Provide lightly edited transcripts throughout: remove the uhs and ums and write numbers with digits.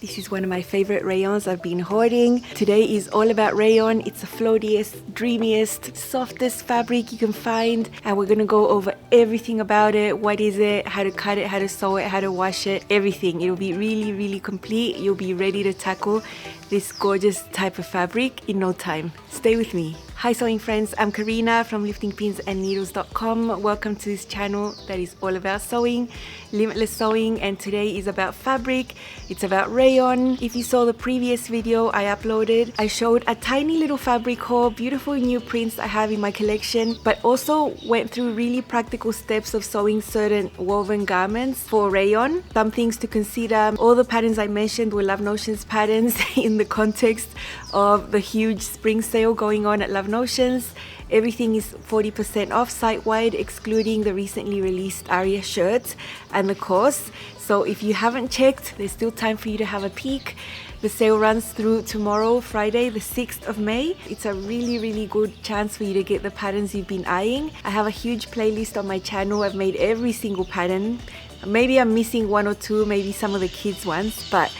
This is one of my favorite rayons I've been hoarding. Today is all about rayon. It's the floatiest, dreamiest, softest fabric you can find. And we're gonna go over everything about it. What is it, how to cut it, how to sew it, how to wash it, everything. It'll be really, really complete. You'll be ready to tackle this gorgeous type of fabric in no time. Stay with me. Hi sewing friends, I'm Karina from liftingpinsandneedles.com. Welcome to this channel that is all about sewing, limitless sewing, and today is about fabric. It's about rayon. If you saw the previous video I uploaded, I showed a tiny little fabric haul, beautiful new prints I have in my collection, but also went through really practical steps of sewing certain woven garments for rayon. Some things to consider. All the patterns I mentioned were Love Notions patterns in the context of the huge spring sale going on at Love Notions. Everything is 40% off site-wide, excluding the recently released Aria shirts and the course. So if you haven't checked, there's still time for you to have a peek. The sale runs through tomorrow, Friday, the 6th of May. It's a really, really good chance for you to get the patterns you've been eyeing. I have a huge playlist on my channel. I've made every single pattern. Maybe I'm missing one or two, maybe some of the kids' ones, but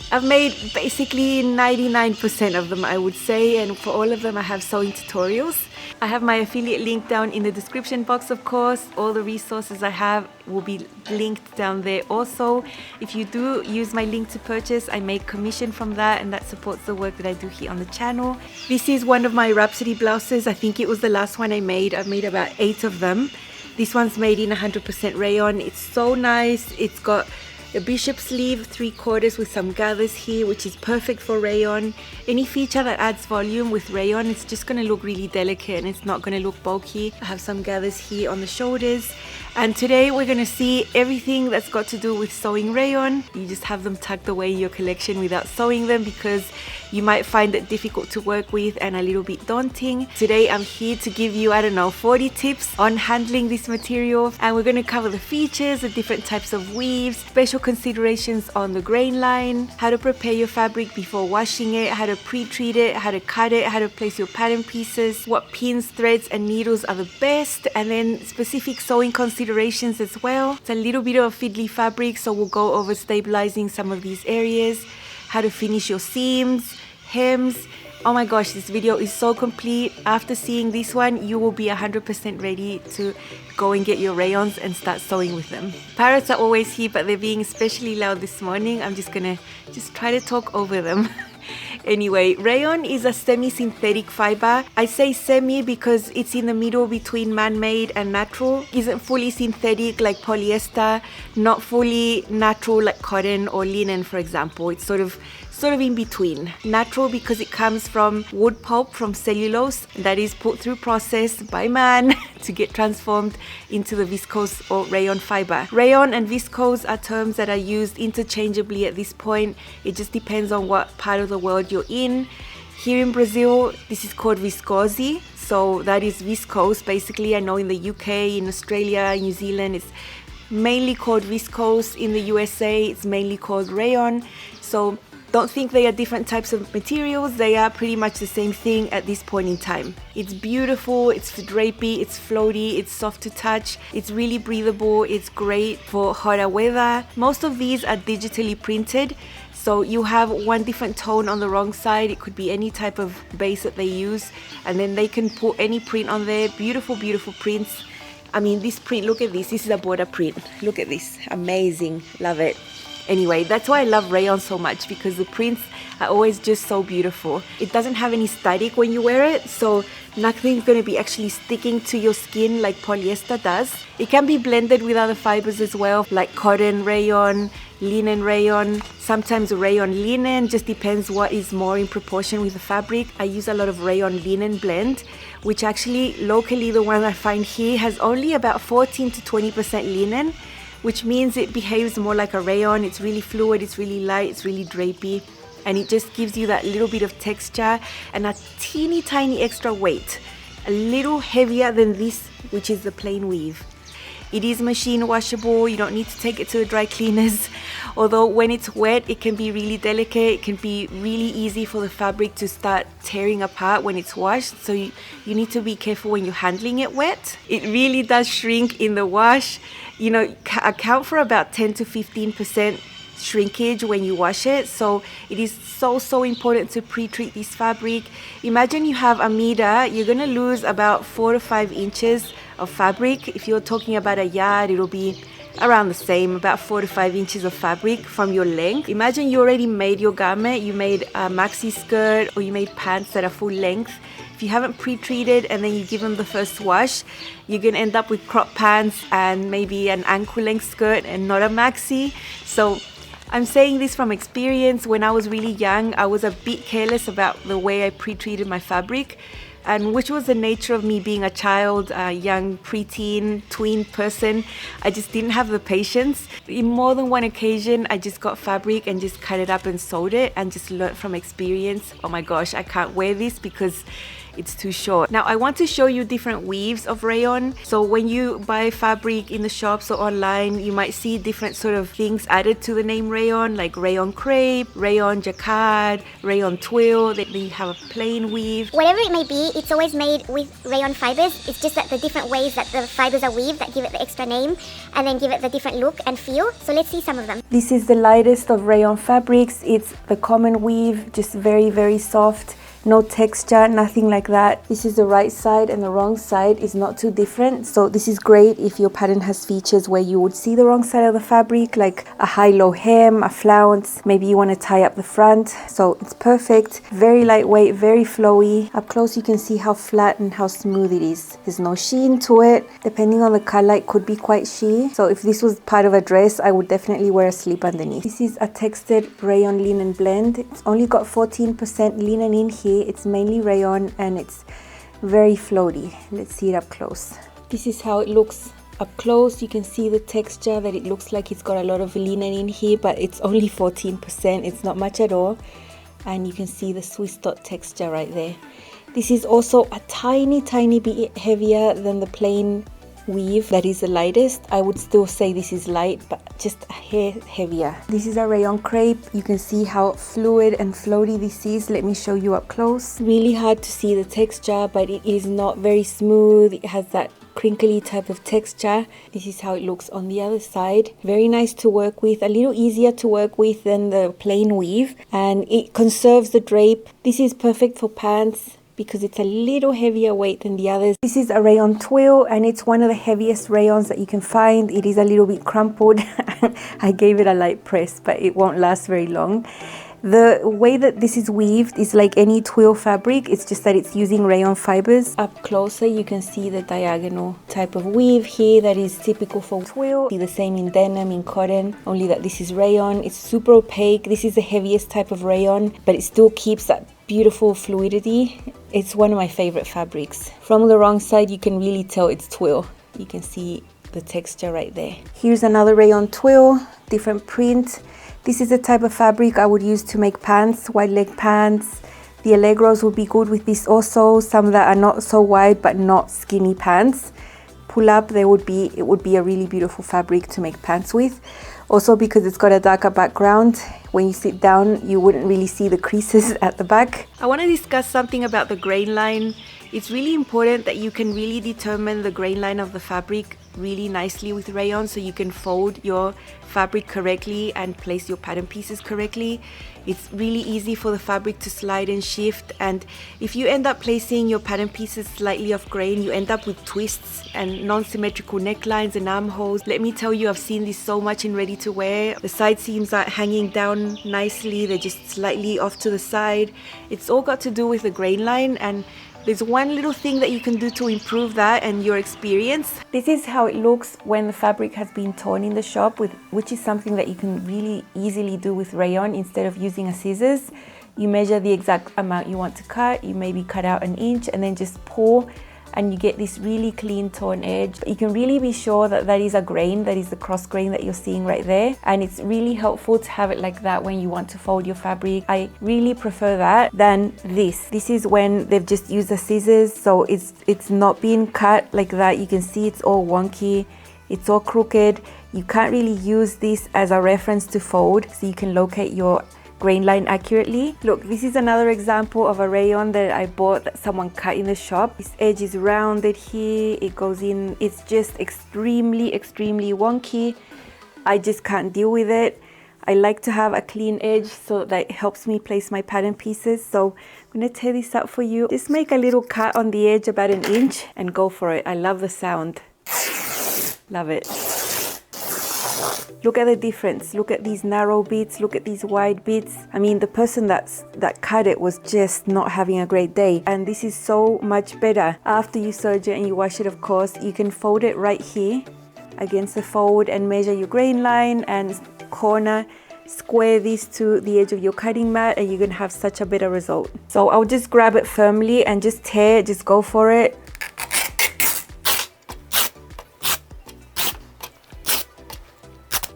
I've made basically 99% of them, I would say, and for all of them I have sewing tutorials. I have my affiliate link down in the description box, of course. All the resources I have will be linked down there also. If you do use my link to purchase, I make commission from that, and that supports the work that I do here on the channel. This is one of my Rhapsody blouses. I think it was the last one I made. I've made about 8 of them. This one's made in 100% rayon. It's so nice. It's got a bishop sleeve, 3/4 with some gathers here, which is perfect for rayon. Any feature that adds volume with rayon, it's just going to look really delicate and it's not going to look bulky. I have some gathers here on the shoulders. And today we're going to see everything that's got to do with sewing rayon. You just have them tucked away in your collection without sewing them because you might find it difficult to work with and a little bit daunting. Today I'm here to give you, 40 tips on handling this material, and we're going to cover the features, the different types of weaves, special considerations on the grain line, how to prepare your fabric before washing it, how to pre-treat it, how to cut it, how to place your pattern pieces, what pins, threads and needles are the best, and then specific sewing considerations as well. It's a little bit of a fiddly fabric, so we'll go over stabilizing some of these areas, how to finish your seams, hems. Oh my gosh, this video is so complete. After seeing this one, you will be 100% ready to go and get your rayons and start sewing with them. Parrots are always here, but they're being especially loud this morning. I'm just gonna try to talk over them. Anyway, rayon is a semi-synthetic fiber. I say semi because it's in the middle between man-made and natural. Isn't fully synthetic like polyester, not fully natural like cotton or linen, for example. It's sort of in between. Natural because it comes from wood pulp, from cellulose that is put through process by man to get transformed into the viscose or rayon fiber. Rayon and viscose are terms that are used interchangeably at this point. It just depends on what part of the world you're in. Here in Brazil, this is called viscose, so that is viscose basically. I know in the UK, in Australia, New Zealand, it's mainly called viscose. In the USA, it's mainly called rayon. So don't think they are different types of materials. They are pretty much the same thing at this point in time. It's beautiful, it's drapey, it's floaty, it's soft to touch, it's really breathable, it's great for hotter weather. Most of these are digitally printed, so you have one different tone on the wrong side. It could be any type of base that they use, and then they can put any print on there. Beautiful, beautiful prints. I mean, this print, look at this. This is a border print. Look at this. Amazing. Love it. Anyway, that's why I love rayon so much, because the prints are always just so beautiful. It doesn't have any static when you wear it, so nothing's going to be actually sticking to your skin like polyester does. It can be blended with other fibers as well, like cotton rayon, linen rayon, sometimes rayon linen, just depends what is more in proportion with the fabric. I use a lot of rayon linen blend, which actually locally the one I find here has only about 14 to 20% linen, which means it behaves more like a rayon. It's really fluid, it's really light, it's really drapey, and it just gives you that little bit of texture and a teeny tiny extra weight, a little heavier than this, which is the plain weave. It is machine washable. You don't need to take it to the dry cleaners, although when it's wet it can be really delicate. It can be really easy for the fabric to start tearing apart when it's washed, so you need to be careful when you're handling it wet. It really does shrink in the wash. You know, account for about 10 to 15% shrinkage when you wash it. So it is so important to pre-treat this fabric. Imagine you have a meter, you're gonna lose about 4 to 5 inches of fabric. If you're talking about a yard, it'll be around the same, about 4 to 5 inches of fabric from your length. Imagine you already made your garment, you made a maxi skirt or you made pants that are full length. If you haven't pre-treated and then you give them the first wash, you're gonna end up with crop pants and maybe an ankle length skirt and not a maxi. So I'm saying this from experience. When I was really young, I was a bit careless about the way I pre-treated my fabric, and which was the nature of me being a child, a young preteen, tween person. I just didn't have the patience. In more than one occasion, I just got fabric and just cut it up and sewed it and just learned from experience. Oh my gosh, I can't wear this because it's too short. Now I want to show you different weaves of rayon. So when you buy fabric in the shops or online, you might see different sort of things added to the name rayon, like rayon crepe, rayon jacquard, rayon twill. Then you have a plain weave. Whatever it may be, it's always made with rayon fibers. It's just that the different ways that the fibers are weaved that give it the extra name and then give it the different look and feel. So let's see some of them. This is the lightest of rayon fabrics. It's the common weave, just very soft. No texture, nothing like that. This is the right side and the wrong side is not too different. So this is great if your pattern has features where you would see the wrong side of the fabric, like a high-low hem, a flounce. Maybe you want to tie up the front. So it's perfect. Very lightweight, very flowy. Up close you can see how flat and how smooth it is. There's no sheen to it. Depending on the color, it could be quite sheer. So if this was part of a dress, I would definitely wear a slip underneath. This is a textured rayon linen blend. It's only got 14% linen in here. It's mainly rayon and it's very floaty. Let's see it up close. This is how it looks up close. You can see the texture, that it looks like it's got a lot of linen in here, but it's only 14%. It's not much at all. And you can see the Swiss dot texture right there. This is also a tiny bit heavier than the plain weave that is the lightest. I would still say this is light, but just a hair heavier. This is a rayon crepe. You can see how fluid and floaty this is. Let me show you up close. Really hard to see the texture, but it is not very smooth. It has that crinkly type of texture. This is how it looks on the other side. Very nice to work with, a little easier to work with than the plain weave, and it conserves the drape. This is perfect for pants because it's a little heavier weight than the others. This is a rayon twill and it's one of the heaviest rayons that you can find. It is a little bit crumpled. I gave it a light press, but it won't last very long. The way that this is weaved is like any twill fabric. It's just that it's using rayon fibers. Up closer you can see the diagonal type of weave here that is typical for twill. See the same in denim, in cotton, only that this is rayon. It's super opaque. This is the heaviest type of rayon, but it still keeps that beautiful fluidity. It's one of my favorite fabrics. From the wrong side you can really tell it's twill. You can see the texture right there. Here's another rayon twill, different print. This is the type of fabric I would use to make pants, wide leg pants. The Allegros would be good with this also. Some that are not so wide but not skinny pants. Pull up, it would be a really beautiful fabric to make pants with. Also because it's got a darker background, when you sit down you wouldn't really see the creases at the back. I want to discuss something about the grain line. It's really important that you can really determine the grain line of the fabric really nicely with rayon, so you can fold your fabric correctly and place your pattern pieces correctly. It's really easy for the fabric to slide and shift, and if you end up placing your pattern pieces slightly off grain, you end up with twists and non-symmetrical necklines and armholes. Let me tell you, I've seen this so much in ready to wear. The side seams are hanging down nicely, they're just slightly off to the side. It's all got to do with the grain line, and there's one little thing that you can do to improve that and your experience. This is how it looks when the fabric has been torn in the shop, which is something that you can really easily do with rayon instead of using a scissors. You measure the exact amount you want to cut, you maybe cut out 1 inch and then just pull, and you get this really clean torn edge. You can really be sure that that is a grain, that is the cross grain that you're seeing right there, and it's really helpful to have it like that when you want to fold your fabric. I really prefer that than this. This is when they've just used the scissors, so it's not being cut like that. You can see it's all wonky, it's all crooked. You can't really use this as a reference to fold, so you can locate your grain line accurately. Look, this is another example of a rayon that I bought that someone cut in the shop. This edge is rounded here, it goes in, it's just extremely wonky. I just can't deal with it. I like to have a clean edge so that helps me place my pattern pieces. So I'm going to tear this out for you. Just make a little cut on the edge about 1 inch and go for it. I love the sound. Love it. Look at the difference. Look at these narrow bits. Look at these wide bits. I mean, the person that cut it was just not having a great day. And this is so much better. After you serge it and you wash it, of course, you can fold it right here against the fold and measure your grain line and corner. Square this to the edge of your cutting mat and you're going to have such a better result. So I'll just grab it firmly and just tear, just go for it.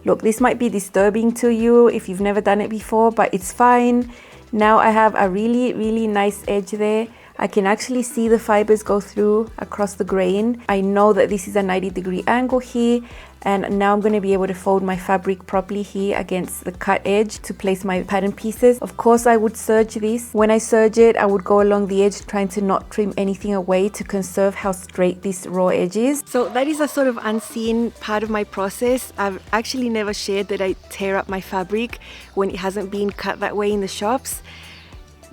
Look, this might be disturbing to you if you've never done it before, but it's fine. Now I have a really, really nice edge there. I can actually see the fibers go through across the grain. I know that this is a 90-degree angle here, and now I'm going to be able to fold my fabric properly here against the cut edge to place my pattern pieces. Of course, I would serge this. When I serge it, I would go along the edge trying to not trim anything away to conserve how straight this raw edge is. So that is a sort of unseen part of my process. I've actually never shared that I tear up my fabric when it hasn't been cut that way in the shops.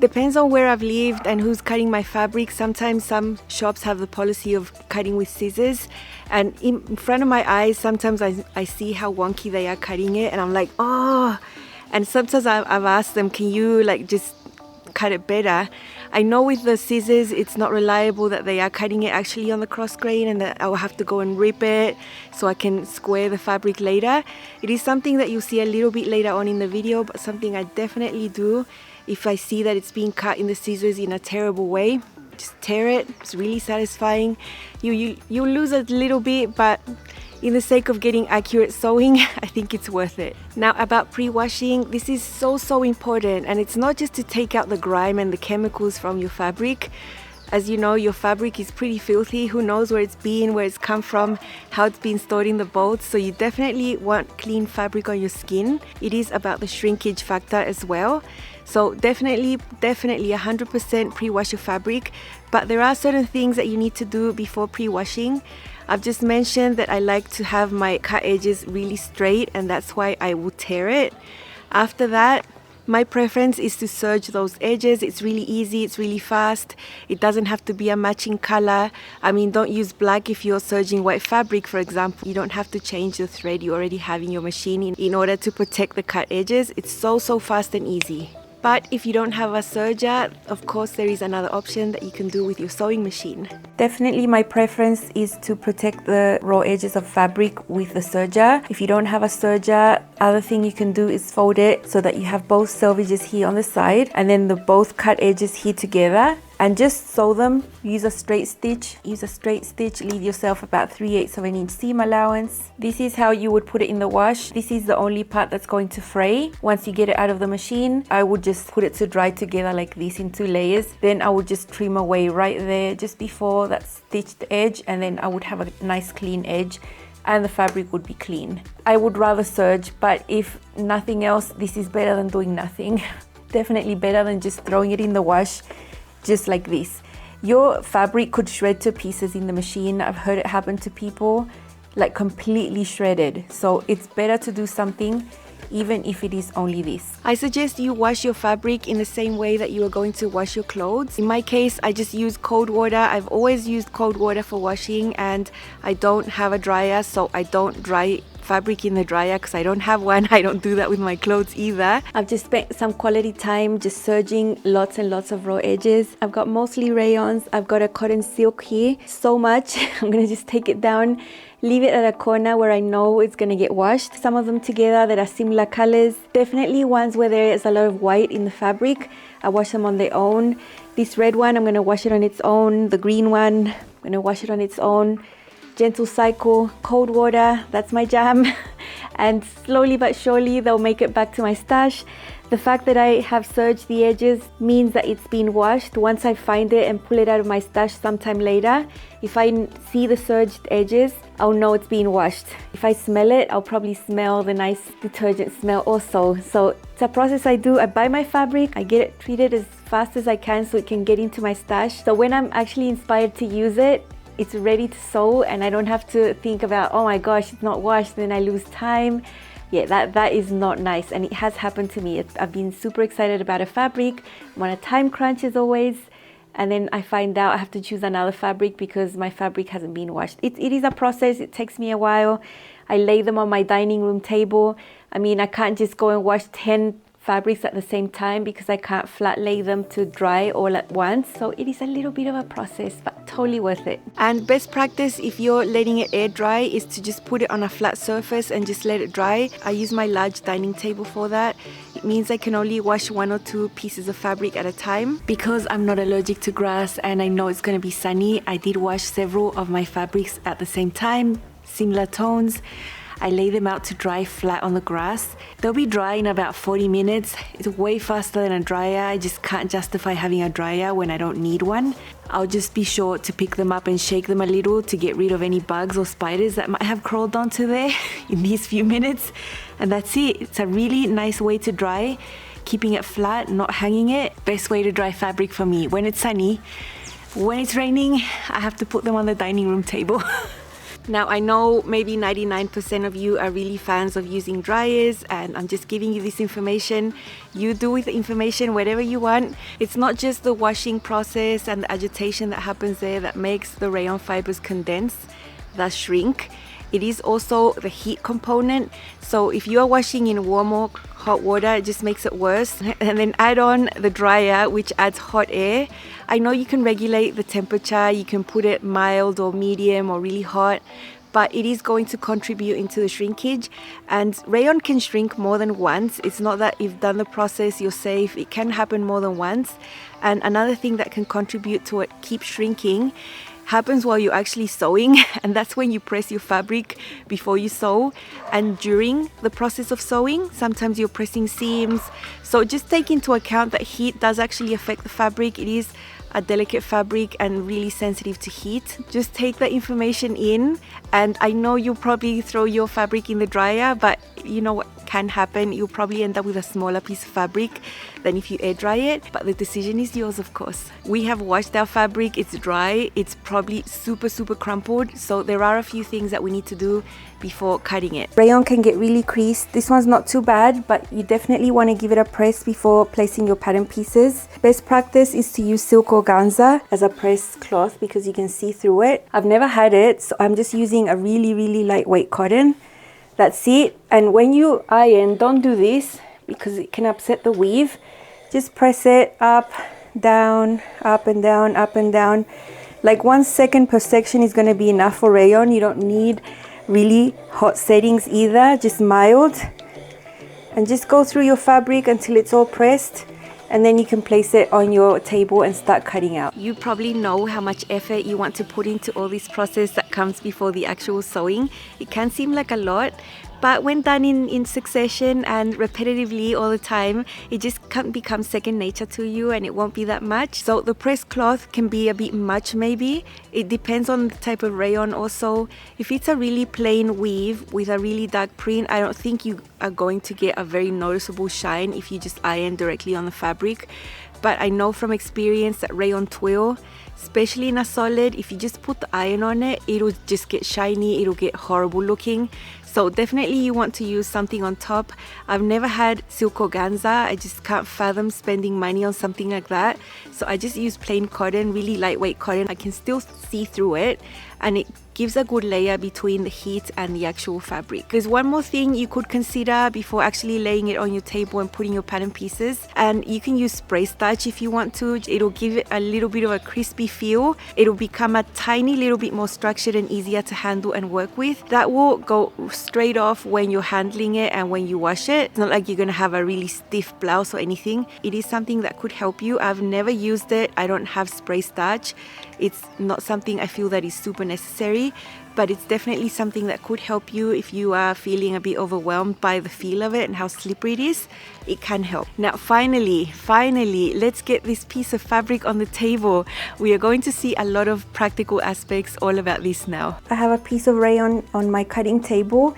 Depends on where I've lived and who's cutting my fabric. Sometimes some shops have the policy of cutting with scissors, and in front of my eyes sometimes I see how wonky they are cutting it and I'm like, oh. And sometimes I've asked them, can you like just cut it better? I know with the scissors it's not reliable that they are cutting it actually on the cross grain and that I'll have to go and rip it so I can square the fabric later. It is something that you'll see a little bit later on in the video, but something I definitely do if I see that it's being cut in the scissors in a terrible way. Just tear it. It's really satisfying. You lose a little bit, but in the sake of getting accurate sewing, I think it's worth it. Now about pre-washing, this is so important, and it's not just to take out the grime and the chemicals from your fabric. As you know, your fabric is pretty filthy. Who knows where it's been, where it's come from, how it's been stored in the boats. So you definitely want clean fabric on your skin. It is about the shrinkage factor as well. So definitely 100% pre-wash your fabric. But there are certain things that you need to do before pre-washing. I've just mentioned that I like to have my cut edges really straight, and that's why I will tear it. After that, my preference is to serge those edges. It's really easy, it's really fast. It doesn't have to be a matching color. I mean, don't use black if you're serging white fabric, for example. You don't have to change the thread you already have in your machine in order to protect the cut edges. It's so fast and easy. But if you don't have a serger, of course there is another option that you can do with your sewing machine. Definitely my preference is to protect the raw edges of fabric with the serger. If you don't have a serger, other thing you can do is fold it so that you have both selvages here on the side and then the both cut edges here together. And just sew them. Use a straight stitch. Leave yourself about 3/8 of an inch seam allowance. This is how you would put it in the wash. This is the only part that's going to fray. Once you get it out of the machine, I would just put it to dry together like this in 2 layers. Then I would just trim away right there just before that stitched edge, and then I would have a nice clean edge and the fabric would be clean. I would rather serge, but if nothing else, this is better than doing nothing. Definitely better than just throwing it in the wash just like this. Your fabric could shred to pieces in the machine. I've heard it happen to people, like completely shredded. So it's better to do something even if it is only this. I suggest you wash your fabric in the same way that you are going to wash your clothes. In my case, I just use cold water. I've always used cold water for washing, and I don't have a dryer, so I don't dry fabric in the dryer because I don't have one. I don't do that with my clothes either. I've just spent some quality time just serging lots and lots of raw edges. I've got mostly rayons. I've got a cotton silk here, so much. I'm gonna just take it down, leave it at a corner where I know it's gonna get washed. Some of them together that are similar colors. Definitely ones where there is a lot of white in the fabric, I wash them on their own. This red one, I'm gonna wash it on its own. The green one, I'm gonna wash it on its own. Gentle cycle, cold water, that's my jam. And slowly but surely they'll make it back to my stash. The fact that I have serged the edges means that it's been washed. Once I find it and pull it out of my stash sometime later, if I see the serged edges, I'll know it's been washed. If I smell it, I'll probably smell the nice detergent smell also. So it's a process I do. I buy my fabric, I get it treated as fast as I can so it can get into my stash. So when I'm actually inspired to use it, it's ready to sew and I don't have to think about, oh my gosh, it's not washed, then I lose time. Yeah, that is not nice, and it has happened to me. I've been super excited about a fabric. I'm on a time crunch as always, and then I find out I have to choose another fabric because my fabric hasn't been washed. It is a process. It takes me a while. I lay them on my dining room table. I mean, I can't just go and wash 10 fabrics at the same time because I can't flat lay them to dry all at once. So it is a little bit of a process, but totally worth it. And best practice if you're letting it air dry is to just put it on a flat surface and just let it dry. I use my large dining table for that. It means I can only wash 1 or 2 pieces of fabric at a time. Because I'm not allergic to grass and I know it's going to be sunny, I did wash several of my fabrics at the same time, similar tones. I lay them out to dry flat on the grass. They'll be dry in about 40 minutes. It's way faster than a dryer. I just can't justify having a dryer when I don't need one. I'll just be sure to pick them up and shake them a little to get rid of any bugs or spiders that might have crawled onto there in these few minutes. And that's it. It's a really nice way to dry, keeping it flat, not hanging it. Best way to dry fabric for me when it's sunny. When it's raining, I have to put them on the dining room table. Now, I know maybe 99% of you are really fans of using dryers, and I'm just giving you this information. You do with the information whatever you want. It's not just the washing process and the agitation that happens there that makes the rayon fibers condense, thus shrink. It is also the heat component. So if you are washing in warm or hot water, it just makes it worse. And then add on the dryer, which adds hot air. I know you can regulate the temperature. You can put it mild or medium or really hot, but it is going to contribute into the shrinkage. And rayon can shrink more than once. It's not that you've done the process, you're safe. It can happen more than once. And another thing that can contribute to it keep shrinking happens while you're actually sewing, and that's when you press your fabric before you sew and during the process of sewing. Sometimes you're pressing seams, so just take into account that heat does actually affect the fabric. It is a delicate fabric and really sensitive to heat. Just take that information in, and I know you'll probably throw your fabric in the dryer, but you know what can happen, you'll probably end up with a smaller piece of fabric than if you air dry it, but the decision is yours, of course. We have washed our fabric, it's dry, it's probably super crumpled, so there are a few things that we need to do before cutting it. Rayon can get really creased. This one's not too bad, but you definitely want to give it a press before placing your pattern pieces. Best practice is to use silk organza as a press cloth because you can see through it. I've never had it, so I'm just using a really lightweight cotton. That's it. And when you iron, don't do this because it can upset the weave. Just press it up, down, up and down, up and down. Like 1 second per section is going to be enough for rayon. You don't need really hot settings either, just mild. And just go through your fabric until it's all pressed, and then you can place it on your table and start cutting out. You probably know how much effort you want to put into all this process that comes before the actual sewing. It can seem like a lot, but when done in succession and repetitively all the time, it just can become second nature to you and it won't be that much. So the press cloth can be a bit much maybe. It depends on the type of rayon also. If it's a really plain weave with a really dark print, I don't think you are going to get a very noticeable shine if you just iron directly on the fabric. But I know from experience that rayon twill, especially in a solid, if you just put the iron on it, it'll just get shiny, it'll get horrible looking. So definitely you want to use something on top. I've never had silk organza. I just can't fathom spending money on something like that. So I just use plain cotton, really lightweight cotton. I can still see through it, and it gives a good layer between the heat and the actual fabric. There's one more thing you could consider before actually laying it on your table and putting your pattern pieces, and you can use spray starch if you want to. It'll give it a little bit of a crispy feel. It'll become a tiny little bit more structured and easier to handle and work with. That will go straight off when you're handling it and when you wash it. It's not like you're gonna have a really stiff blouse or anything. It is something that could help you. I've never used it. I don't have spray starch. It's not something I feel that is super necessary, but it's definitely something that could help you if you are feeling a bit overwhelmed by the feel of it and how slippery it is. It can help. Now finally, let's get this piece of fabric on the table. We are going to see a lot of practical aspects all about this now. I have a piece of rayon on my cutting table,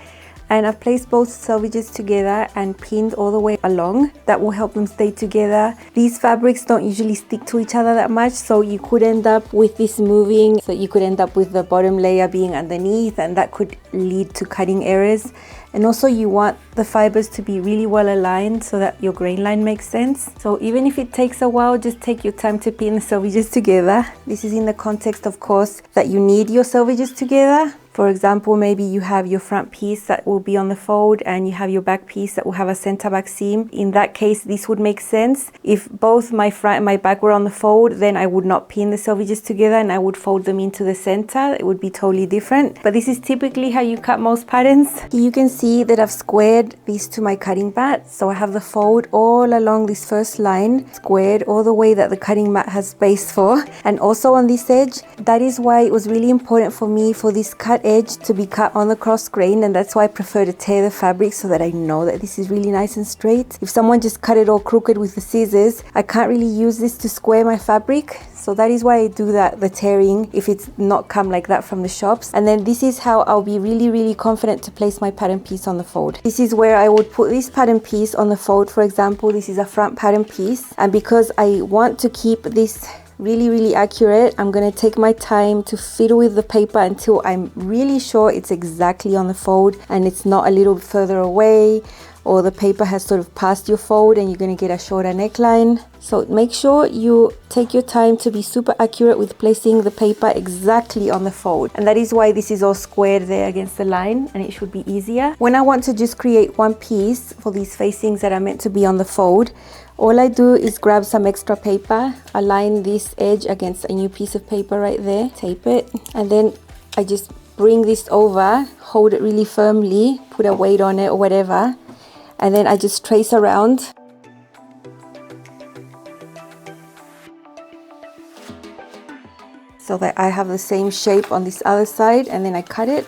and I've placed both selvages together and pinned all the way along. That will help them stay together. These fabrics don't usually stick to each other that much, so you could end up with this moving, so you could end up with the bottom layer being underneath, and that could lead to cutting errors. And also you want the fibers to be really well aligned so that your grain line makes sense. So even if it takes a while, just take your time to pin the selvages together. This is in the context, of course, that you need your selvages together. For example, maybe you have your front piece that will be on the fold and you have your back piece that will have a center back seam. In that case, this would make sense. If both my front and my back were on the fold, then I would not pin the selvages together and I would fold them into the center. It would be totally different. But this is typically how you cut most patterns. You can see that I've squared these to my cutting mat. So I have the fold all along this first line, squared all the way that the cutting mat has space for. And also on this edge, that is why it was really important for me for this cut edge to be cut on the cross grain, and that's why I prefer to tear the fabric so that I know that this is really nice and straight. If someone just cut it all crooked with the scissors, I can't really use this to square my fabric. So that is why I do the tearing if it's not come like that from the shops. And then this is how I'll be really confident to place my pattern piece on the fold. This is where I would put this pattern piece on the fold. For example, this is a front pattern piece, and because I want to keep this really accurate, I'm going to take my time to fiddle with the paper until I'm really sure it's exactly on the fold and it's not a little further away, or the paper has sort of passed your fold and you're going to get a shorter neckline. So make sure you take your time to be super accurate with placing the paper exactly on the fold. And that is why this is all squared there against the line, and it should be easier. When I want to just create one piece for these facings that are meant to be on the fold, all I do is grab some extra paper, align this edge against a new piece of paper right there, tape it, and then I just bring this over, hold it really firmly, put a weight on it or whatever, and then I just trace around. So that I have the same shape on this other side, and then I cut it.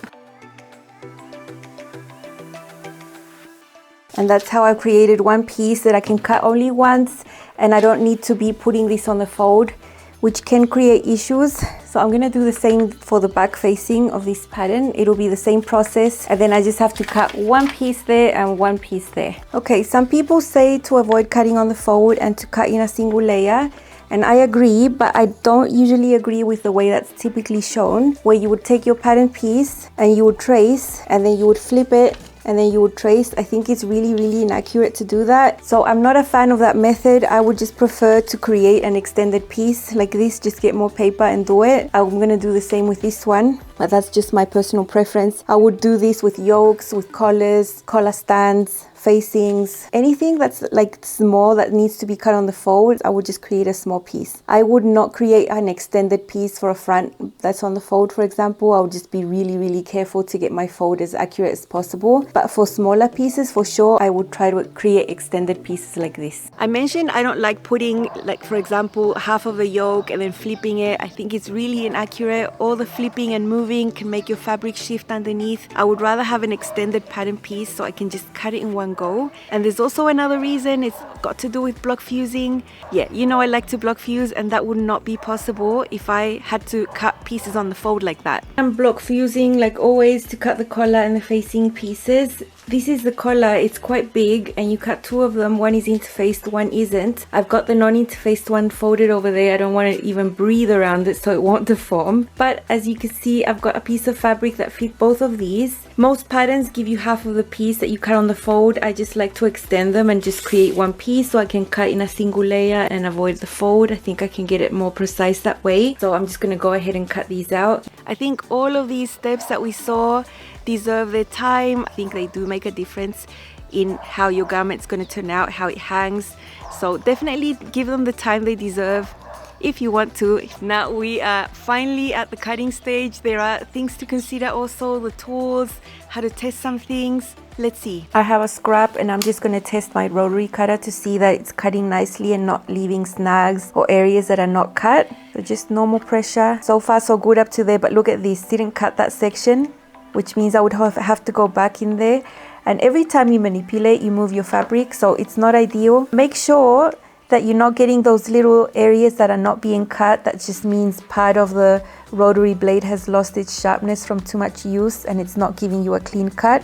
And that's how I created one piece that I can cut only once, and I don't need to be putting this on the fold, which can create issues. So I'm gonna do the same for the back facing of this pattern. It'll be the same process, and then I just have to cut one piece there and one piece there. Okay, some people say to avoid cutting on the fold and to cut in a single layer. And I agree, but I don't usually agree with the way that's typically shown, where you would take your pattern piece and you would trace, and then you would flip it, and then you would trace. I think it's really inaccurate to do that. So I'm not a fan of that method. I would just prefer to create an extended piece like this, just get more paper and do it. I'm gonna do the same with this one, but that's just my personal preference. I would do this with yokes, with collars, collar stands, facings, anything that's like small that needs to be cut on the fold. I would just create a small piece. I would not create an extended piece for a front that's on the fold, for example. I would just be really careful to get my fold as accurate as possible. But for smaller pieces, for sure, I would try to create extended pieces like this. I mentioned I don't like putting, like, for example, half of the yoke and then flipping it. I think it's really inaccurate. All the flipping and moving can make your fabric shift underneath. I would rather have an extended pattern piece so I can just cut it in one go. And there's also another reason. It's got to do with block fusing. Yeah, you know I like to block fuse, and that would not be possible if I had to cut pieces on the fold like that. I'm block fusing like always to cut the collar and the facing pieces. This is the collar. It's quite big and you cut two of them. One is interfaced, one isn't. I've got the non-interfaced one folded over there. I don't want to even breathe around it so it won't deform. But as you can see, I've got a piece of fabric that fit both of these. Most patterns give you half of the piece that you cut on the fold. I just like to extend them and just create one piece so I can cut in a single layer and avoid the fold. I think I can get it more precise that way. So I'm just going to go ahead and cut these out. I think all of these steps that we saw deserve their time. I think they do make a difference in how your garment's going to turn out, how it hangs. So definitely give them the time they deserve if you want to. Now we are finally at the cutting stage. There are things to consider also, the tools, how to test some things. Let's see. I have a scrap and I'm just going to test my rotary cutter to see that it's cutting nicely and not leaving snags or areas that are not cut. So just normal pressure. So far so good up to there, but look at this, didn't cut that section, which means I would have to go back in there. And every time you manipulate, you move your fabric, so it's not ideal. Make sure that you're not getting those little areas that are not being cut. That just means part of the rotary blade has lost its sharpness from too much use and it's not giving you a clean cut.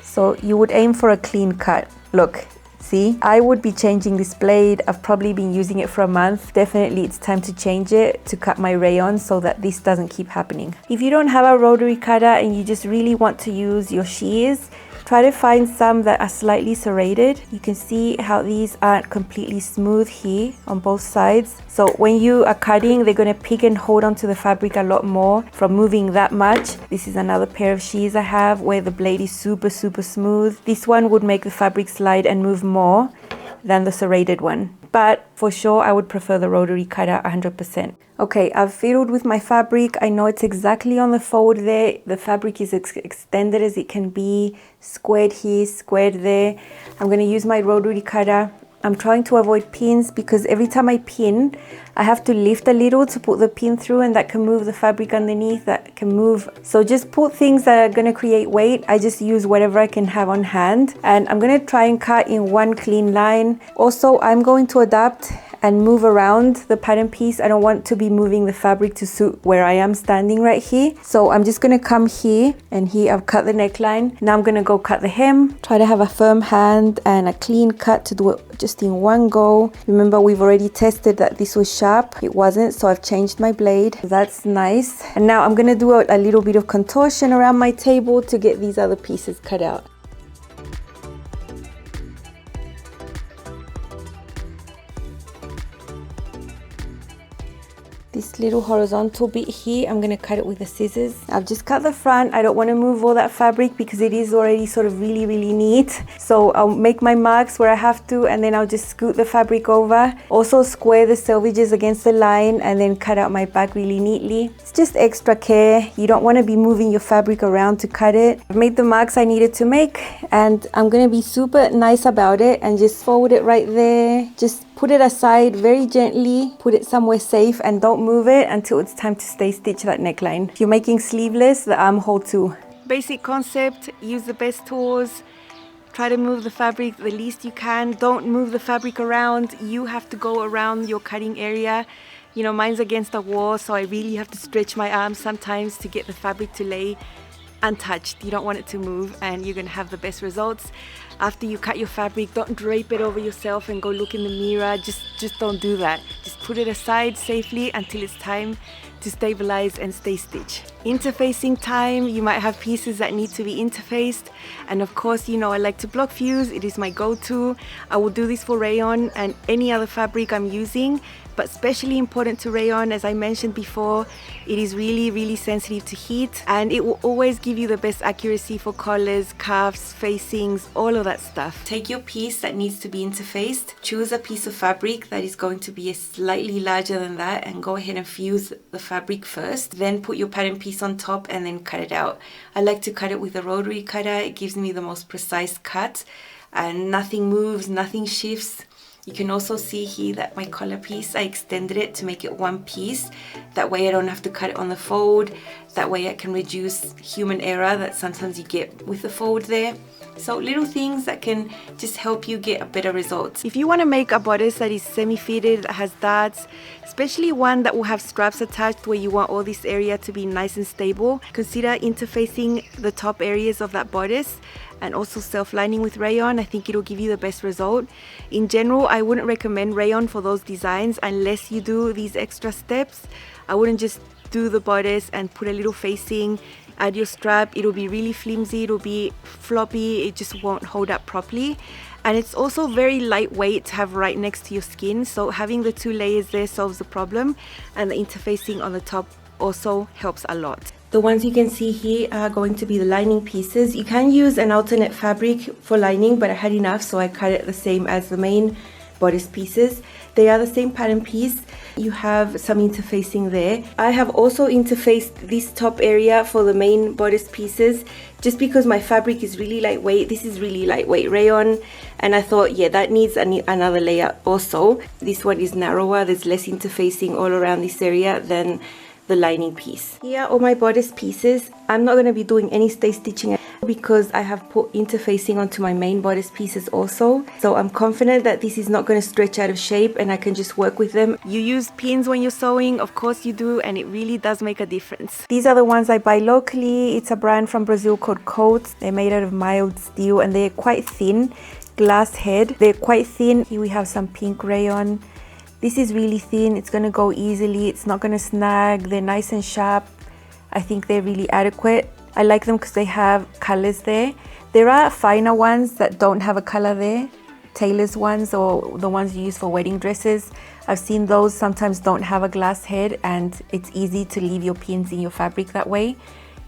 So you would aim for a clean cut. Look, see, I would be changing this blade. I've probably been using it for a month. Definitely it's time to change it to cut my rayon so that this doesn't keep happening. If you don't have a rotary cutter and you just really want to use your shears, try to find some that are slightly serrated. You can see how these aren't completely smooth here on both sides. So when you are cutting, they're going to pick and hold onto the fabric a lot more from moving that much. This is another pair of shears I have where the blade is super smooth. This one would make the fabric slide and move more than the serrated one. But for sure, I would prefer the rotary cutter 100%. Okay, I've fiddled with my fabric. I know it's exactly on the fold there. The fabric is extended as it can be, squared here, squared there. I'm going to use my rotary cutter. I'm trying to avoid pins because every time I pin, I have to lift a little to put the pin through, and that can move the fabric underneath, that can move. So just put things that are going to create weight. I just use whatever I can have on hand, and I'm going to try and cut in one clean line. Also, I'm going to adapt and move around the pattern piece. I don't want to be moving the fabric to suit where I am standing right here. So I'm just going to come here, and here I've cut the neckline. Now I'm going to go cut the hem. Try to have a firm hand and a clean cut to do it just in one go. Remember, we've already tested that this was sharp. It wasn't, so I've changed my blade. That's nice. And now I'm going to do a little bit of contortion around my table to get these other pieces cut out. This little horizontal bit here, I'm going to cut it with the scissors. I've just cut the front. I don't want to move all that fabric because it is already sort of really neat. So I'll make my marks where I have to, and then I'll just scoot the fabric over. Also square the selvages against the line and then cut out my back really neatly. It's just extra care. You don't want to be moving your fabric around to cut it. I've made the marks I needed to make, and I'm going to be super nice about it and just fold it right there. Just put it aside very gently, put it somewhere safe, and don't move it until it's time to stay stitch that neckline. If you're making sleeveless, the armhole too. Basic concept, use the best tools. Try to move the fabric the least you can. Don't move the fabric around. You have to go around your cutting area. You know, mine's against a wall, so I really have to stretch my arms sometimes to get the fabric to lay untouched. You don't want it to move, and you're gonna have the best results. After you cut your fabric, don't drape it over yourself and go look in the mirror. Just don't do that. Just put it aside safely until it's time to stabilize and stay stitch. Interfacing time, you might have pieces that need to be interfaced, and of course, you know, I like to block fuse. It is my go-to. I will do this for rayon and any other fabric I'm using, but especially important to rayon. As I mentioned before, it is really sensitive to heat, and it will always give you the best accuracy for collars, cuffs, facings, all of that stuff. Take your piece that needs to be interfaced, choose a piece of fabric that is going to be slightly larger than that, and go ahead and fuse the fabric first, then put your pattern piece on top and then cut it out. I like to cut it with a rotary cutter. It gives me the most precise cut and nothing moves, nothing shifts. You can also see here that my collar piece, I extended it to make it one piece. That way I don't have to cut it on the fold. That way I can reduce human error that sometimes you get with the fold there. So little things that can just help you get a better result. If you want to make a bodice that is semi-fitted, that has darts, especially one that will have straps attached where you want all this area to be nice and stable, consider interfacing the top areas of that bodice and also self-lining with rayon. I think it'll give you the best result. In general, I wouldn't recommend rayon for those designs unless you do these extra steps. I wouldn't just do the bodice and put a little facing, add your strap. It'll be really flimsy, it'll be floppy, it just won't hold up properly. And it's also very lightweight to have right next to your skin, so having the two layers there solves the problem, and the interfacing on the top also helps a lot. The ones you can see here are going to be the lining pieces. You can use an alternate fabric for lining, but I had enough, so I cut it the same as the main bodice pieces. They are the same pattern piece. You have some interfacing there. I have also interfaced this top area for the main bodice pieces just because my fabric is really lightweight. This is really lightweight rayon, and I thought, yeah, that needs another layer also. This one is narrower, there's less interfacing all around this area than the lining piece. Here are all my bodice pieces. I'm not going to be doing any stay stitching because I have put interfacing onto my main bodice pieces also. So I'm confident that this is not going to stretch out of shape and I can just work with them. You use pins when you're sewing, of course you do, and it really does make a difference. These are the ones I buy locally. It's a brand from Brazil called Coats. They're made out of mild steel and they're quite thin. Glass head. They're quite thin. Here we have some pink rayon. This is really thin. It's going to go easily. It's not going to snag. They're nice and sharp. I think they're really adequate. I like them because they have colors there. There are finer ones that don't have a color there. Tailor's ones or the ones you use for wedding dresses. I've seen those sometimes don't have a glass head and it's easy to leave your pins in your fabric that way.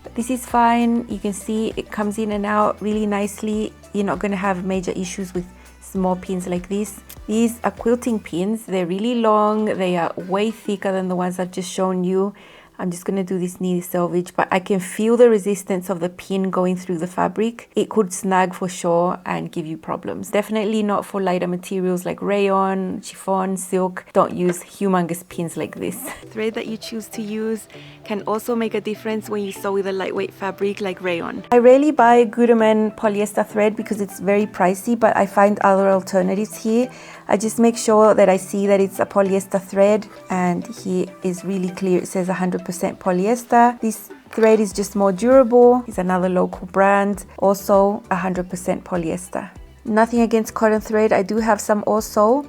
But this is fine. You can see it comes in and out really nicely. You're not going to have major issues with small pins like this. These are quilting pins. They're really long. They are way thicker than the ones I've just shown you. I'm just going to do this nitty selvage, but I can feel the resistance of the pin going through the fabric. It could snag for sure and give you problems. Definitely not for lighter materials like rayon, chiffon, silk. Don't use humongous pins like this. Thread that you choose to use can also make a difference when you sew with a lightweight fabric like rayon. I rarely buy Gutermann polyester thread because it's very pricey, but I find other alternatives here. I just make sure that I see that it's a polyester thread, and here is really clear. It says 100% polyester. This thread is just more durable. It's another local brand, also 100% polyester. Nothing against cotton thread. I do have some also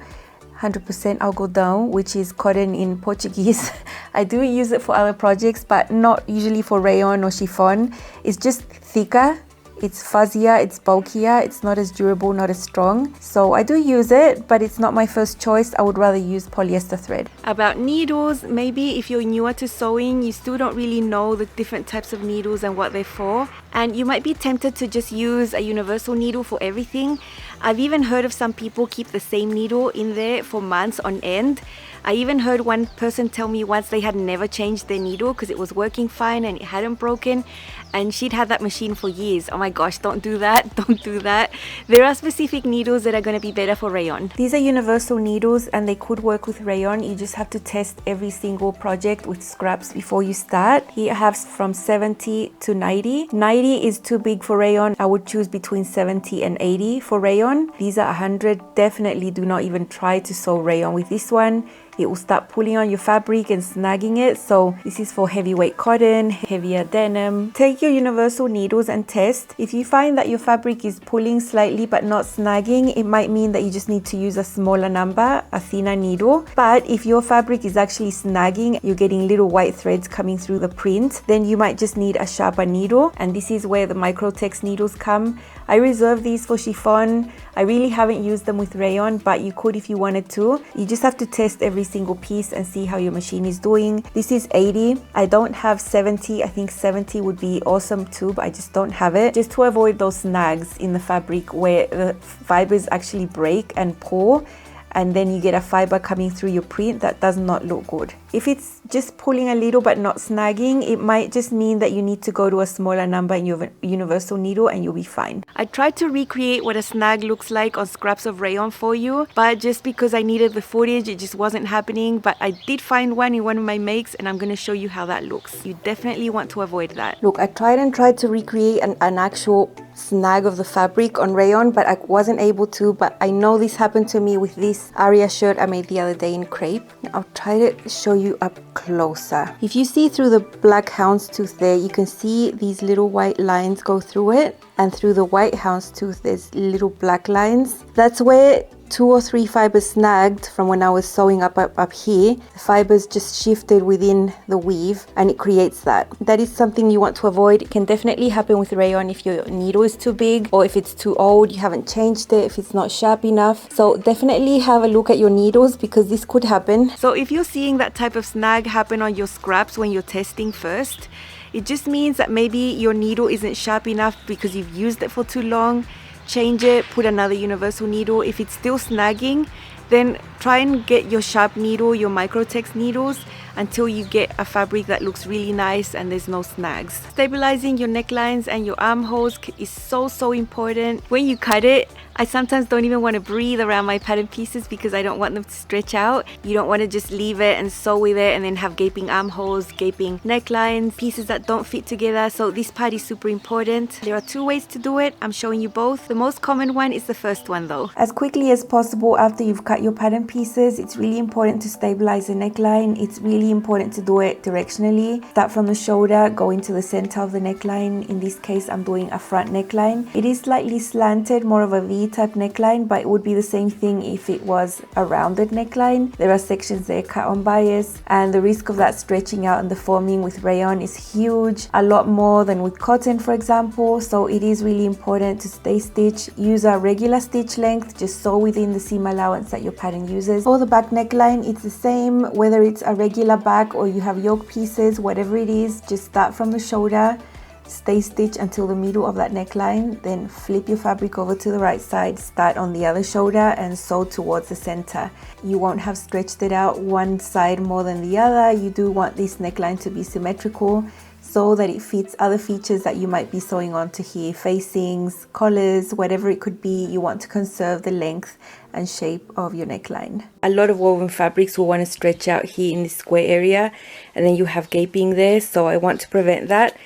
100% algodão, which is cotton in Portuguese. I do use it for other projects, but not usually for rayon or chiffon. It's just thicker. It's fuzzier, it's bulkier, it's not as durable, not as strong. So I do use it, but it's not my first choice. I would rather use polyester thread. About needles, maybe if you're newer to sewing, you still don't really know the different types of needles and what they're for. And you might be tempted to just use a universal needle for everything. I've even heard of some people keep the same needle in there for months on end. I even heard one person tell me once they had never changed their needle because it was working fine and it hadn't broken, and she'd had that machine for years. Oh my gosh, don't do that, don't do that. There are specific needles that are going to be better for rayon. These are universal needles and they could work with rayon. You just have to test every single project with scraps before you start. Here I have from 70 to 90. 90 is too big for rayon. I would choose between 70 and 80 for rayon. These are 100. Definitely do not even try to sew rayon with this one. It will start pulling on your fabric and snagging it. So this is for heavyweight cotton, heavier denim. Take your universal needles and test. If you find that your fabric is pulling slightly but not snagging, it might mean that you just need to use a smaller number, a thinner needle. But if your fabric is actually snagging, you're getting little white threads coming through the print, then you might just need a sharper needle. And this is where the Microtex needles come. I reserve these for chiffon. I really haven't used them with rayon, but you could if you wanted to. You just have to test every single piece and see how your machine is doing. This is 80. I don't have 70. I think 70 would be awesome too, but I just don't have it. Just to avoid those snags in the fabric where the fibers actually break and pull, and then you get a fiber coming through your print that does not look good. If it's just pulling a little but not snagging, it might just mean that you need to go to a smaller number in your universal needle and you'll be fine. I tried to recreate what a snag looks like on scraps of rayon for you, but just because I needed the footage, it just wasn't happening. But I did find one in one of my makes and I'm going to show you how that looks. You definitely want to avoid that. Look, I tried to recreate an actual snag of the fabric on rayon, but I wasn't able to. But I know this happened to me with this Aria shirt I made the other day in crepe. I'll try to show you up closer. If you see through the black houndstooth there, you can see these little white lines go through it, and through the white houndstooth there's little black lines. That's where 2 or 3 fibers snagged from when I was sewing up here. The fibers just shifted within the weave and it creates that. That is something you want to avoid. It can definitely happen with rayon if your needle is too big or if it's too old, you haven't changed it, if it's not sharp enough. So definitely have a look at your needles because this could happen. So if you're seeing that type of snag happen on your scraps when you're testing first, it just means that maybe your needle isn't sharp enough because you've used it for too long. Change it, put another universal needle. If it's still snagging, then try and get your sharp needle, your Microtex needles, until you get a fabric that looks really nice and there's no snags. Stabilizing your necklines and your armholes is so important. When you cut it, I sometimes don't even want to breathe around my pattern pieces because I don't want them to stretch out. You don't want to just leave it and sew with it and then have gaping armholes, gaping necklines, pieces that don't fit together. So this part is super important. There are two ways to do it. I'm showing you both. The most common one is the first one though. As quickly as possible after you've cut your pattern pieces, it's really important to stabilize the neckline. It's really important to do it directionally. Start from the shoulder, go into the center of the neckline. In this case, I'm doing a front neckline. It is slightly slanted, more of a V-type neckline, but it would be the same thing if it was a rounded neckline. There are sections there cut on bias, and the risk of that stretching out and deforming with rayon is huge, a lot more than with cotton, for example. So it is really important to stay stitched. Use a regular stitch length, just sew within the seam allowance that your pattern uses. For the back neckline, it's the same, whether it's a regular back or you have yoke pieces, whatever it is, just start from the shoulder, stay stitched until the middle of that neckline, then flip your fabric over to the right side, start on the other shoulder and sew towards the center. You won't have stretched it out one side more than the other. You do want this neckline to be symmetrical so that it fits other features that you might be sewing onto here, facings, collars, whatever it could be. You want to conserve the length and shape of your neckline. A lot of woven fabrics will want to stretch out here in this square area, and then you have gaping there, so I want to prevent that.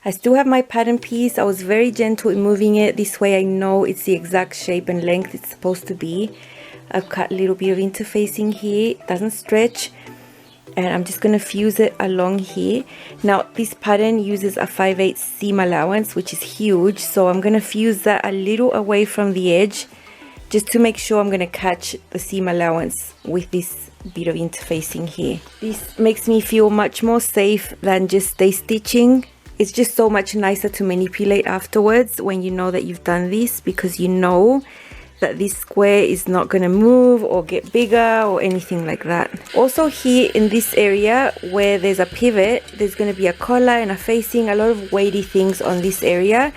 I still have my pattern piece. I was very gentle in moving it. This way I know it's the exact shape and length it's supposed to be. I've cut a little bit of interfacing here. It doesn't stretch. And I'm just going to fuse it along here. Now this pattern uses a 5/8 seam allowance, which is huge. So I'm going to fuse that a little away from the edge, just to make sure I'm going to catch the seam allowance with this bit of interfacing here. This makes me feel much more safe than just stay stitching. It's just so much nicer to manipulate afterwards when you know that you've done this, because you know that this square is not going to move or get bigger or anything like that. Also here in this area where there's a pivot, there's going to be a collar and a facing, a lot of weighty things on this area.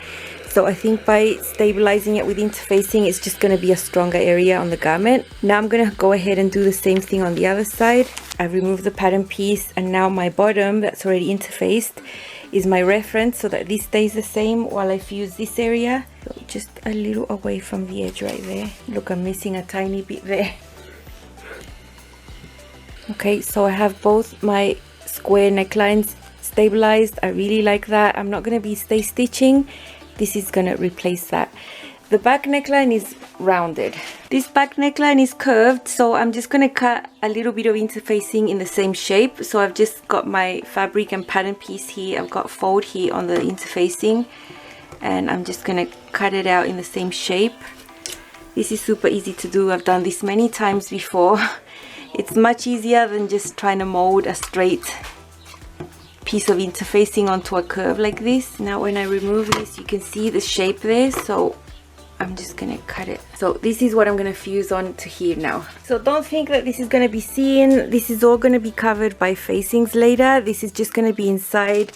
So I think by stabilizing it with interfacing, it's just going to be a stronger area on the garment. Now I'm going to go ahead and do the same thing on the other side. I've removed the pattern piece, and now my bottom that's already interfaced is my reference, so that this stays the same while I fuse this area. So just a little away from the edge right there. Look, I'm missing a tiny bit there. Okay, so I have both my square necklines stabilized. I really like that. I'm not going to be stay stitching. This is going to replace that. The back neckline is rounded. This back neckline is curved, so I'm just going to cut a little bit of interfacing in the same shape. So I've just got my fabric and pattern piece here. I've got fold here on the interfacing, and I'm just going to cut it out in the same shape. This is super easy to do. I've done this many times before. It's much easier than just trying to mold a straight piece of interfacing onto a curve like this. Now when I remove this, you can see the shape there, so I'm just gonna cut it. So this is what I'm gonna fuse on to here now. So don't think that this is gonna be seen. This is all gonna be covered by facings later. This is just gonna be inside,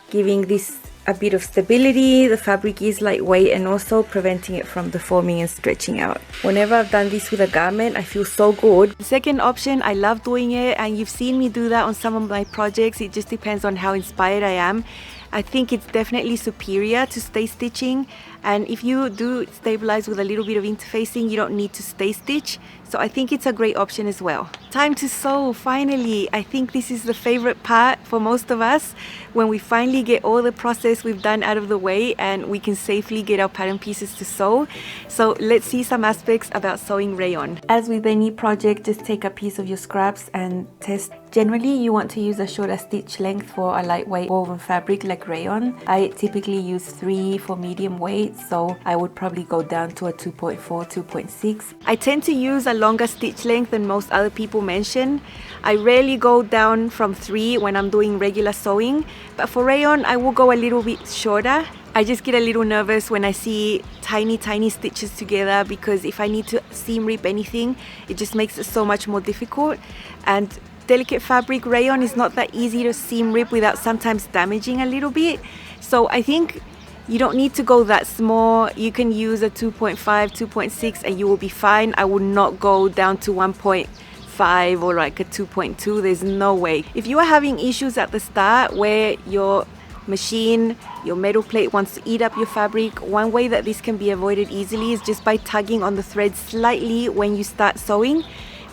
giving this a bit of stability. The fabric is lightweight and also preventing it from deforming and stretching out. Whenever I've done this with a garment, I feel so good. The second option, I love doing it, and you've seen me do that on some of my projects. It just depends on how inspired I am. I think it's definitely superior to stay stitching, and if you do stabilize with a little bit of interfacing, you don't need to stay stitch. So I think it's a great option as well. Time to sew, finally. I think this is the favorite part for most of us, when we finally get all the process we've done out of the way and we can safely get our pattern pieces to sew. So let's see some aspects about sewing rayon. As with any project, just take a piece of your scraps and test. Generally, you want to use a shorter stitch length for a lightweight woven fabric like rayon. I typically use 3 for medium weight, so I would probably go down to a 2.4, 2.6. I tend to use a longer stitch length than most other people mention. I rarely go down from 3 when I'm doing regular sewing, but for rayon I will go a little bit shorter. I just get a little nervous when I see tiny stitches together, because if I need to seam rip anything, it just makes it so much more difficult. And delicate fabric, rayon is not that easy to seam rip without sometimes damaging a little bit. So I think you don't need to go that small. You can use a 2.5, 2.6 and you will be fine. I would not go down to 1.5 or like a 2.2. There's no way. If you are having issues at the start where your machine, your metal plate wants to eat up your fabric. One way that this can be avoided easily is just by tugging on the thread slightly when you start sewing.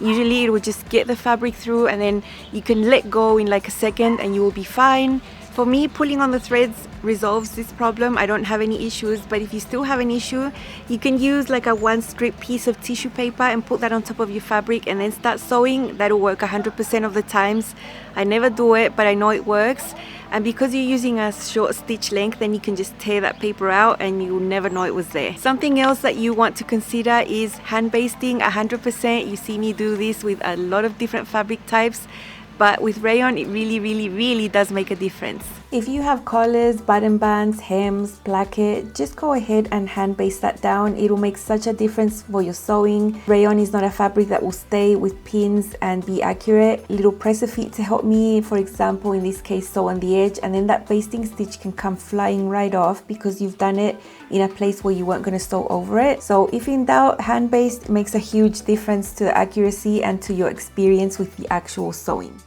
Usually it will just get the fabric through, and then you can let go in like a second and you will be fine. For me, pulling on the threads resolves this problem. I don't have any issues, but if you still have an issue, you can use like a 1-strip piece of tissue paper and put that on top of your fabric and then start sewing. That'll work 100% of the times. I never do it, but I know it works. And because you're using a short stitch length, then you can just tear that paper out and you'll never know it was there. Something else that you want to consider is hand basting 100%. You see me do this with a lot of different fabric types, but with rayon it really does make a difference. If you have collars, button bands, hems, placket, just go ahead and hand baste that down. It will make such a difference for your sewing. Rayon is not a fabric that will stay with pins and be accurate. Little presser feet to help me, for example, in this case, sew on the edge, and then that basting stitch can come flying right off because you've done it in a place where you weren't going to sew over it. So if in doubt, hand baste makes a huge difference to the accuracy and to your experience with the actual sewing.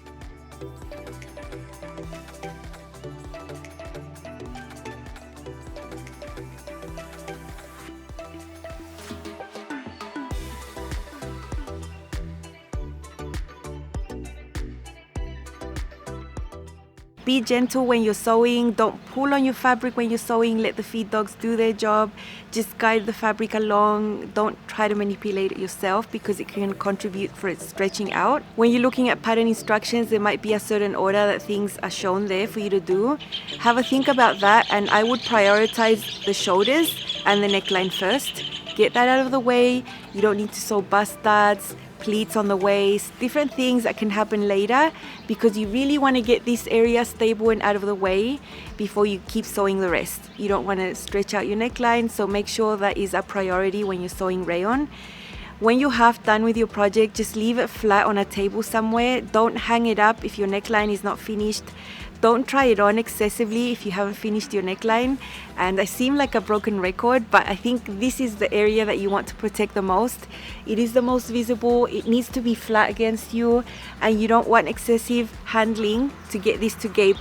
Be gentle when you're sewing. Don't pull on your fabric when you're sewing. Let the feed dogs do their job. Just guide the fabric along. Don't try to manipulate it yourself because it can contribute for its stretching out. When you're looking at pattern instructions, there might be a certain order that things are shown there for you to do. Have a think about that, and I would prioritize the shoulders and the neckline first. Get that out of the way. You don't need to sew bust studs, pleats on the waist, different things that can happen later, because you really want to get this area stable and out of the way before you keep sewing the rest. You don't want to stretch out your neckline, so make sure that is a priority when you're sewing rayon. When you're half done with your project, just leave it flat on a table somewhere. Don't hang it up if your neckline is not finished. Don't try it on excessively if you haven't finished your neckline. And I seem like a broken record, but I think this is the area that you want to protect the most. It is the most visible. It needs to be flat against you, and you don't want excessive handling to get this to gape,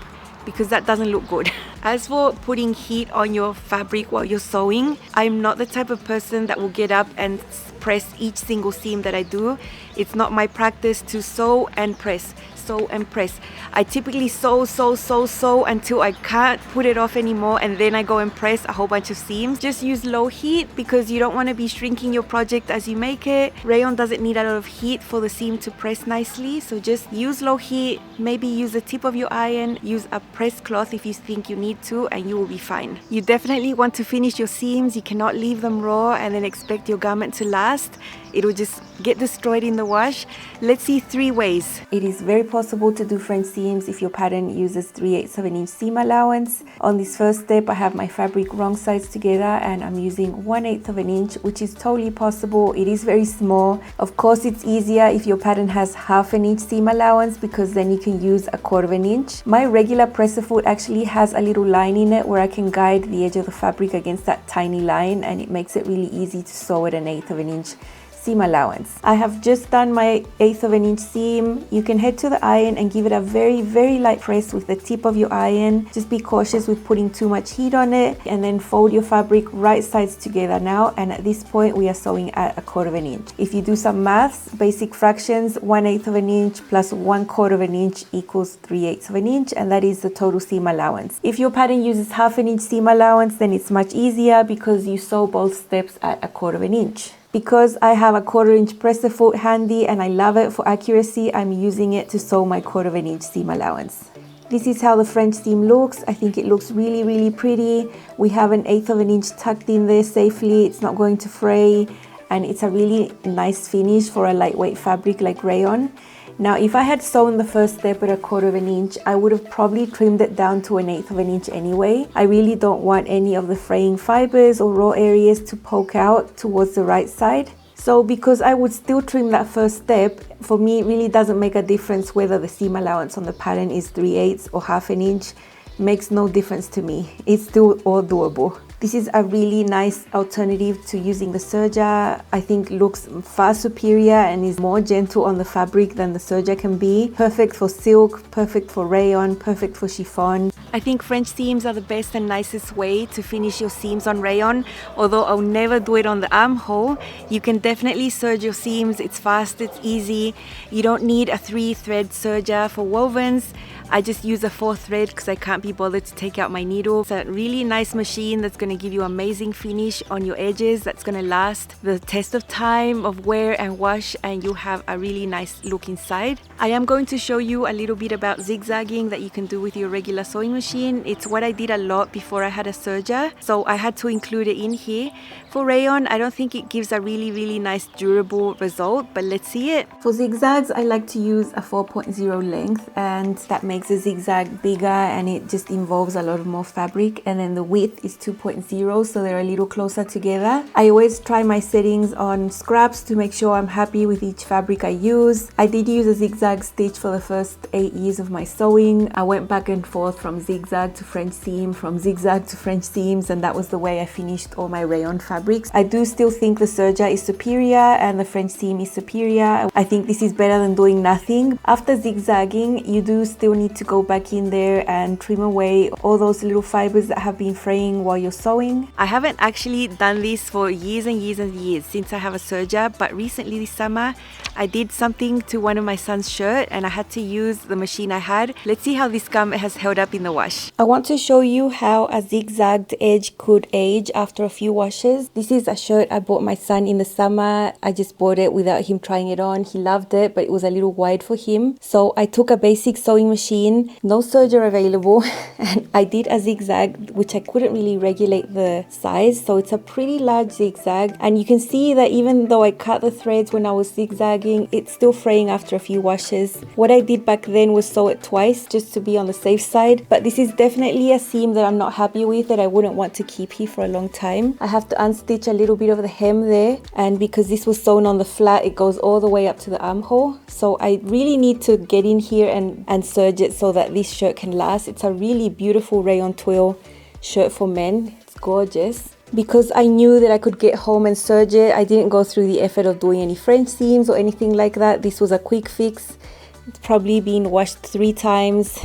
because that doesn't look good. As for putting heat on your fabric while you're sewing, I'm not the type of person that will get up and press each single seam that I do. It's not my practice to sew and press. Sew and press. I typically sew until I can't put it off anymore, and then I go and press a whole bunch of seams. Just use low heat because you don't want to be shrinking your project as you make it. Rayon doesn't need a lot of heat for the seam to press nicely, so just use low heat. Maybe use the tip of your iron, use a press cloth if you think you need to, and you will be fine. You definitely want to finish your seams. You cannot leave them raw and then expect your garment to last. It will just get destroyed in the wash. Let's see 3 ways. It is very possible to do French seams if your pattern uses 3/8 of an inch seam allowance. On this first step, I have my fabric wrong sides together and I'm using 1/8 of an inch, which is totally possible. It is very small. Of course, it's easier if your pattern has 1/2 an inch seam allowance, because then you can use 1/4 of an inch. My regular presser foot actually has a little line in it where I can guide the edge of the fabric against that tiny line, and it makes it really easy to sew at 1/8 of an inch seam allowance. I have just done my 1/8 of an inch seam. You can head to the iron and give it a very light press with the tip of your iron. Just be cautious with putting too much heat on it, and then fold your fabric right sides together now, and at this point we are sewing at 1/4 of an inch. If you do some maths, basic fractions, 1/8 of an inch plus 1/4 of an inch equals 3/8 of an inch, and that is the total seam allowance. If your pattern uses 1/2 an inch seam allowance, then it's much easier because you sew both steps at 1/4 of an inch. Because I have a 1/4 inch presser foot handy and I love it for accuracy, I'm using it to sew my 1/4 of an inch seam allowance. This is how the French seam looks. I think it looks really pretty. We have 1/8 of an inch tucked in there safely. It's not going to fray, and it's a really nice finish for a lightweight fabric like rayon. Now, if I had sewn the first step at 1/4 of an inch, I would have probably trimmed it down to 1/8 of an inch anyway. I really don't want any of the fraying fibers or raw areas to poke out towards the right side. So because I would still trim that first step, for me it really doesn't make a difference whether the seam allowance on the pattern is 3/8 or 1/2 an inch. Makes no difference to me. It's still all doable. This is a really nice alternative to using the serger. I think looks far superior and is more gentle on the fabric than the serger can be. Perfect for silk, perfect for rayon, perfect for chiffon. I think French seams are the best and nicest way to finish your seams on rayon. Although I'll never do it on the armhole, you can definitely serge your seams. It's fast, it's easy. You don't need a 3-thread serger for wovens. I just use a 4-thread because I can't be bothered to take out my needle. It's a really nice machine that's going to give you amazing finish on your edges, that's going to last the test of time of wear and wash, and you have a really nice look inside. I am going to show you a little bit about zigzagging that you can do with your regular sewing machine. It's what I did a lot before I had a serger, so I had to include it in here. For rayon, I don't think it gives a really nice durable result, but let's see it. For zigzags, I like to use a 4.0 length, and that makes the zigzag bigger and it just involves a lot more fabric. And then the width is 2.0, so they're a little closer together. I always try my settings on scraps to make sure I'm happy with each fabric I use. I did use a zigzag stitch for the first 8 years of my sewing. I went back and forth from zigzag to French seam, from zigzag to French seams, and that was the way I finished all my rayon fabrics. I do still think the serger is superior and the French seam is superior. I think this is better than doing nothing. After zigzagging, you do still need to go back in there and trim away all those little fibers that have been fraying while you're sewing. I haven't actually done this for years and years since I have a serger, but recently this summer I did something to one of my son's shirt and I had to use the machine I had. Let's see how this gum has held up in the wash. I want to show you how a zigzagged edge could age after a few washes. This is a shirt I bought my son in the summer. I just bought it without him trying it on. He loved it, but it was a little wide for him. So I took a basic sewing machine, no serger available, and I did a zigzag, which I couldn't really regulate the size. So it's a pretty large zigzag. And you can see that even though I cut the threads when I was zigzagging, it's still fraying after a few washes. What I did back then was sew it twice just to be on the safe side. But this is definitely a seam that I'm not happy with, that I wouldn't want to keep here for a long time. I have to unstitch a little bit of the hem there, and because this was sewn on the flat, it goes all the way up to the armhole. So I really need to get in here and serge it so that this shirt can last. It's a really beautiful rayon twill shirt for men. It's gorgeous. Because I knew that I could get home and serge it, I didn't go through the effort of doing any French seams or anything like that. This was a quick fix. It's probably been washed 3 times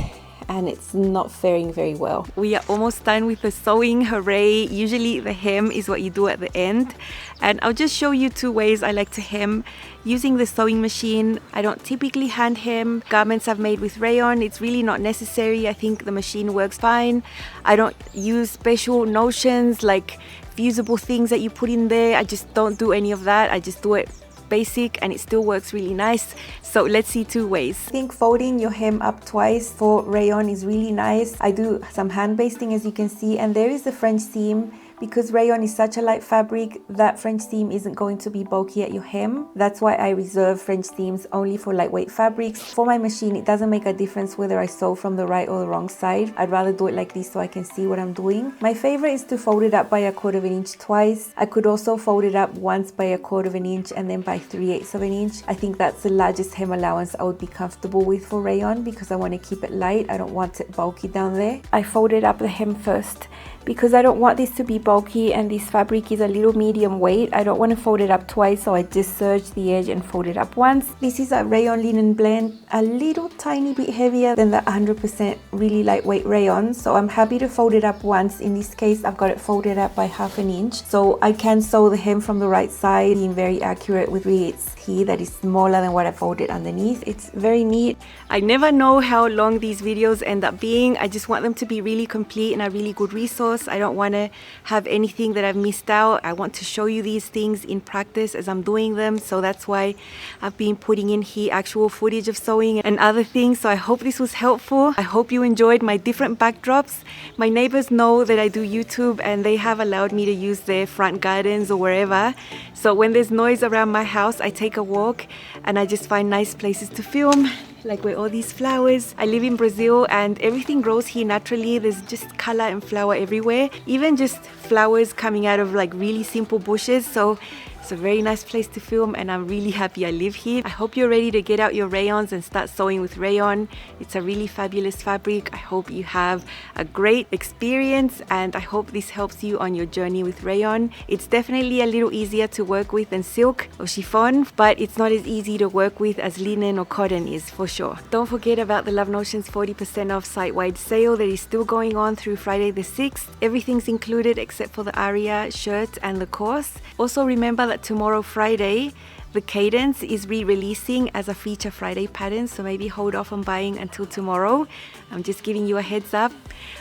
and it's not faring very well. We are almost done with the sewing, hooray. Usually the hem is what you do at the end. And I'll just show you 2 ways I like to hem using the sewing machine. I don't typically hand hem garments I've made with rayon. It's really not necessary. I think the machine works fine. I don't use special notions like fusible things that you put in there. I just don't do any of that. I just do it basic and it still works really nice. So let's see 2 ways. I think folding your hem up twice for rayon is really nice. I do some hand basting, as you can see, and there is the French seam. Because rayon is such a light fabric, that French seam isn't going to be bulky at your hem. That's why I reserve French seams only for lightweight fabrics. For my machine, it doesn't make a difference whether I sew from the right or the wrong side. I'd rather do it like this so I can see what I'm doing. My favorite is to fold it up by 1/4 inch twice. I could also fold it up once by 1/4 inch and then by 3/8 inch. I think that's the largest hem allowance I would be comfortable with for rayon because I want to keep it light. I don't want it bulky down there. I folded up the hem first because I don't want this to be bulky and this fabric is a little medium weight. I don't want to fold it up twice, so I just serge the edge and fold it up once. This is a rayon linen blend, a little tiny bit heavier than the 100% really lightweight rayon, so I'm happy to fold it up once. In this case, I've got it folded up by 1/2 inch, so I can sew the hem from the right side, being very accurate with reeds here that is smaller than what I folded underneath. It's very neat. I never know how long these videos end up being. I just want them to be really complete and a really good resource. I don't want to have anything that I've missed out. I want to show you these things in practice as I'm doing them, so that's why I've been putting in here actual footage of sewing and other things. So I hope this was helpful. I hope you enjoyed my different backdrops. My neighbors know that I do YouTube and they have allowed me to use their front gardens or wherever. So when there's noise around my house, I take a walk and I just find nice places to film, like where all these flowers. I live in Brazil and everything grows here naturally. There's just color and flower everywhere, even just flowers coming out of like really simple bushes. So It's a very nice place to film and I'm really happy I live here. I hope you're ready to get out your rayons and start sewing with rayon. It's a really fabulous fabric. I hope you have a great experience and I hope this helps you on your journey with rayon. It's definitely a little easier to work with than silk or chiffon, but it's not as easy to work with as linen or cotton is for sure. Don't forget about the Love Notions 40% off site-wide sale that is still going on through Friday the 6th. Everything's included except for the aria, shirt and the course. Also remember that tomorrow Friday, the Cadence is re-releasing as a feature Friday pattern, so maybe hold off on buying until tomorrow. I'm just giving you a heads up.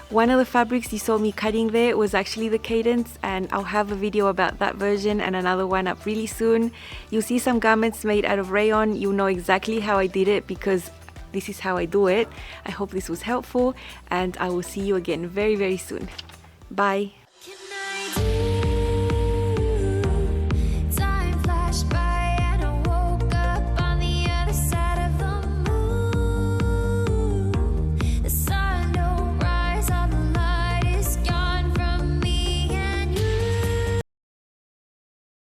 One of the fabrics you saw me cutting there was actually the Cadence, and I'll have a video about that version and another one up really soon. You'll see some garments made out of rayon. You'll know exactly how I did it because this is how I do it. I hope this was helpful and I will see you again very, very soon. Bye.